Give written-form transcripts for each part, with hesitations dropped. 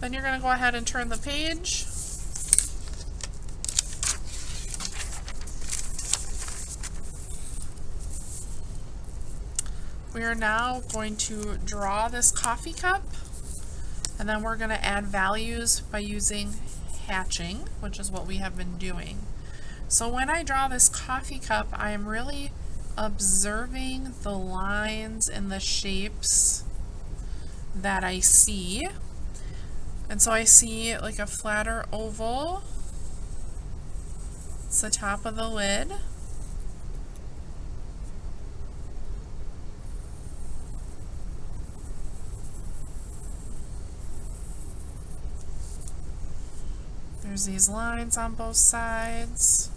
Then you're going to go ahead and turn the page. We are now going to draw this coffee cup, and then we're going to add values by using hatching, which is what we have been doing. So when I draw this coffee cup, I am really observing the lines and the shapes that I see. And so I see like a flatter oval. It's the top of the lid. There's these lines on both sides.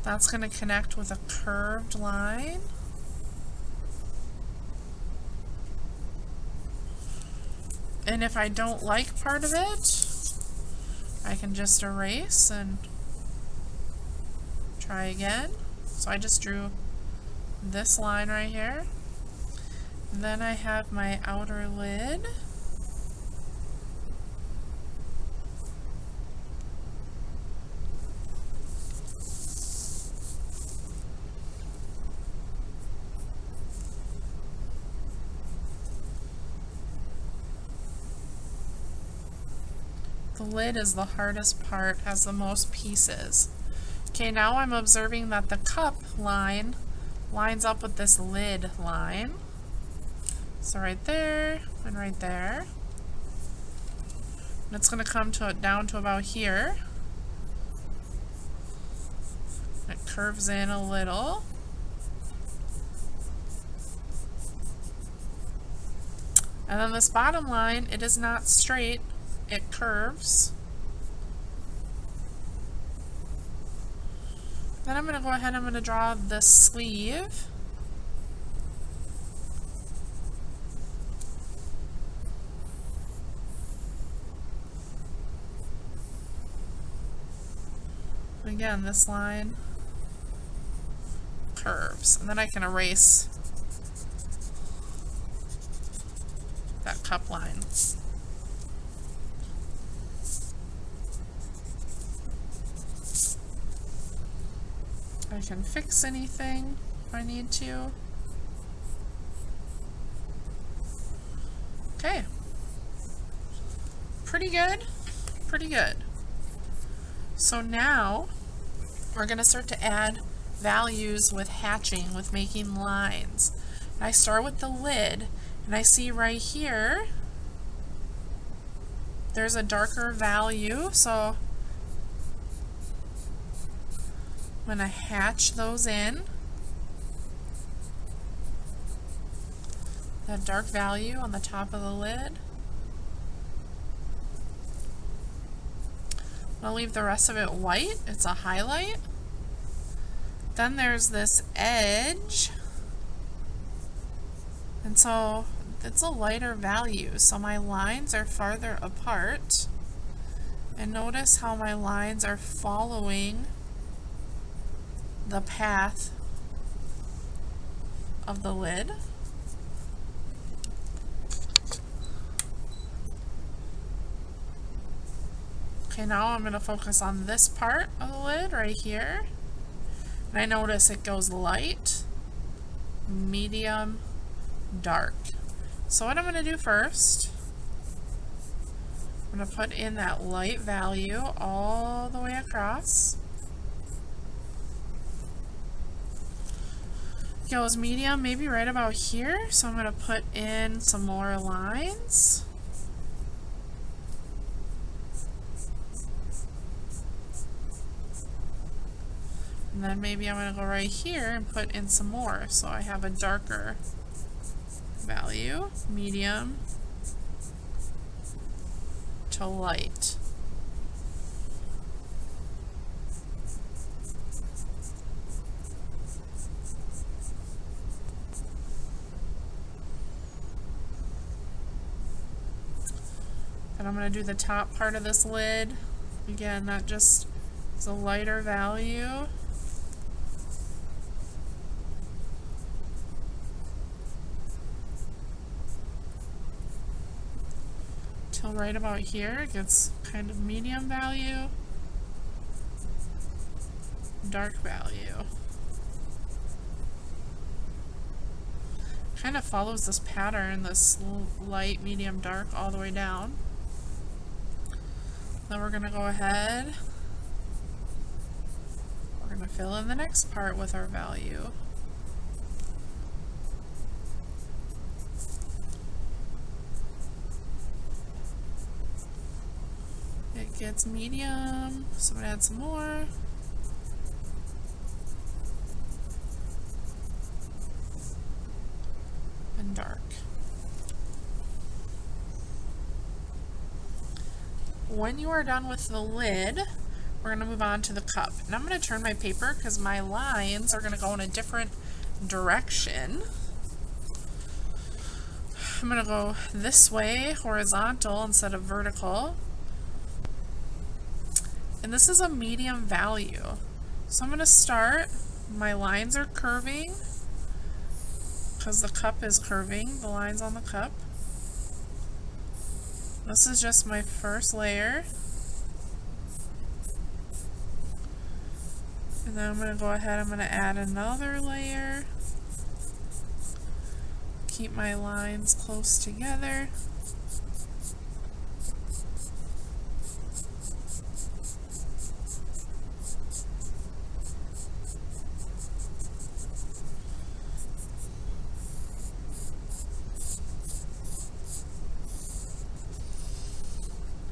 That's going to connect with a curved line. And if I don't like part of it, I can just erase and try again. So I just drew this line right here. And then I have my outer lid. The lid is the hardest part, has the most pieces. Okay, now I'm observing that the cup line lines up with this lid line. So right there and right there. And it's going to come down to about here. It curves in a little. And then this bottom line, it is not straight, it curves. Then I'm going to go ahead and I'm going to draw the sleeve. Again, this line curves, and then I can erase that cup line. I can fix anything if I need to. Okay. Pretty good. Pretty good. So now we're going to start to add values with hatching, with making lines. And I start with the lid, and I see right here there's a darker value, so I'm going to hatch those in. That dark value on the top of the lid. I'll leave the rest of it white. It's a highlight. Then there's this edge. And so it's a lighter value. So my lines are farther apart. And notice how my lines are following the path of the lid. Okay, now I'm going to focus on this part of the lid right here. And I notice it goes light, medium, dark. So what I'm going to do first, I'm going to put in that light value all the way across. It goes medium, maybe right about here. So I'm going to put in some more lines. And then maybe I'm going to go right here and put in some more. So I have a darker value, medium to light. And I'm going to do the top part of this lid. Again, that just is a lighter value. till right about here. It gets kind of medium value, dark value. Kind of follows this pattern, this light, medium, dark, all the way down. Then we're going to go ahead, we're going to fill in the next part with our value. It gets medium, so I'm going to add some more. And dark. When you are done with the lid, we're going to move on to the cup. And I'm going to turn my paper because my lines are going to go in a different direction. I'm going to go this way, horizontal instead of vertical. And this is a medium value. So I'm going to start, my lines are curving because the cup is curving, the lines on the cup. This is just my first layer. And then I'm going to go ahead, I'm going to add another layer. Keep my lines close together.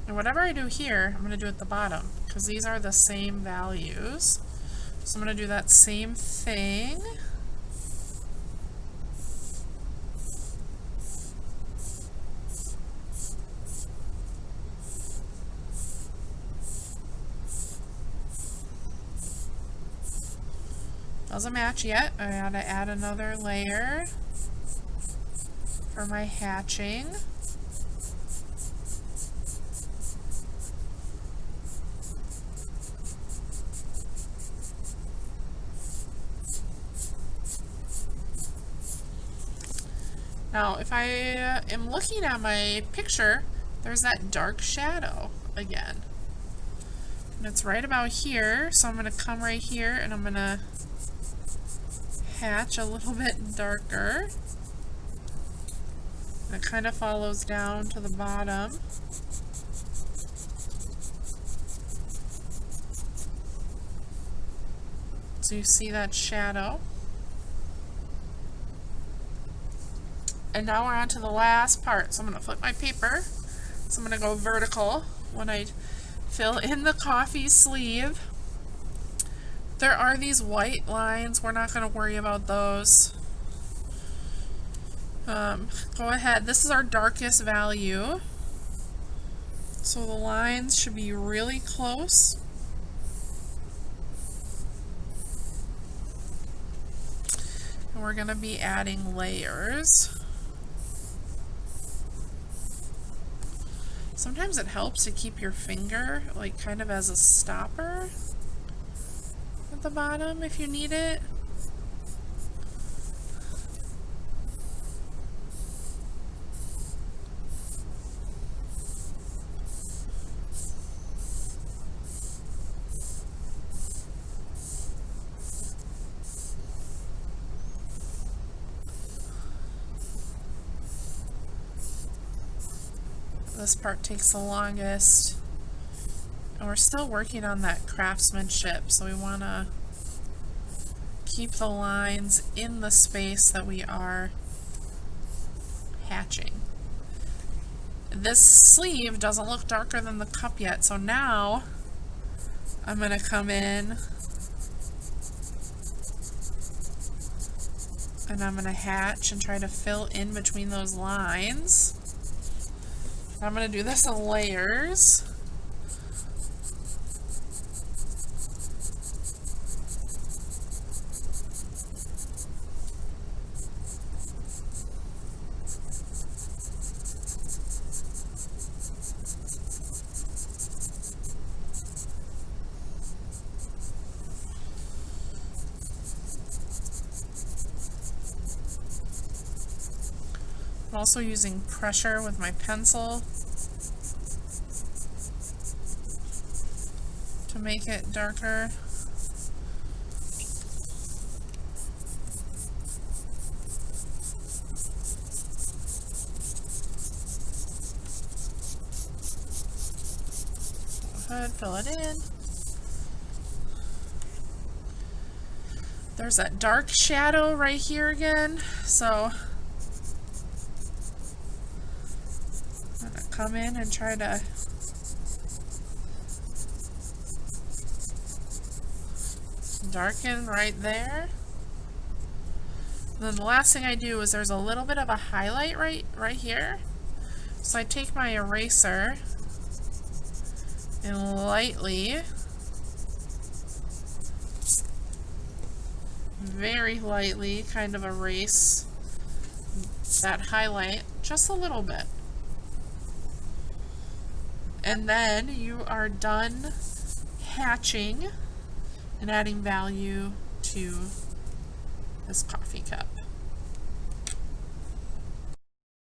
And whatever I do here, I'm going to do at the bottom, because these are the same values. So I'm going to do that same thing. Doesn't match yet. I gotta add another layer for my hatching. Now, if I am looking at my picture, there's that dark shadow again. And it's right about here, so I'm going to come right here and I'm going to hatch a little bit darker. And it kind of follows down to the bottom. So you see that shadow. And now we're on to the last part. So I'm going to flip my paper. So I'm going to go vertical when I fill in the coffee sleeve. There are these white lines. We're not going to worry about those. Go ahead. This is our darkest value. So the lines should be really close. And we're going to be adding layers. Sometimes it helps to keep your finger like kind of as a stopper at the bottom if you need it. This part takes the longest, and we're still working on that craftsmanship, so we want to keep the lines in the space that we are hatching. This sleeve doesn't look darker than the cup yet, so now I'm going to come in and I'm going to hatch and try to fill in between those lines. I'm going to do this in layers. I'm also using pressure with my pencil make it darker. Go ahead, fill it in. There's that dark shadow right here again, so I'm gonna come in and try to darken right there. And then the last thing I do is there's a little bit of a highlight right here. So I take my eraser and lightly, very lightly, kind of erase that highlight just a little bit. And then you are done hatching and adding value to this coffee cup.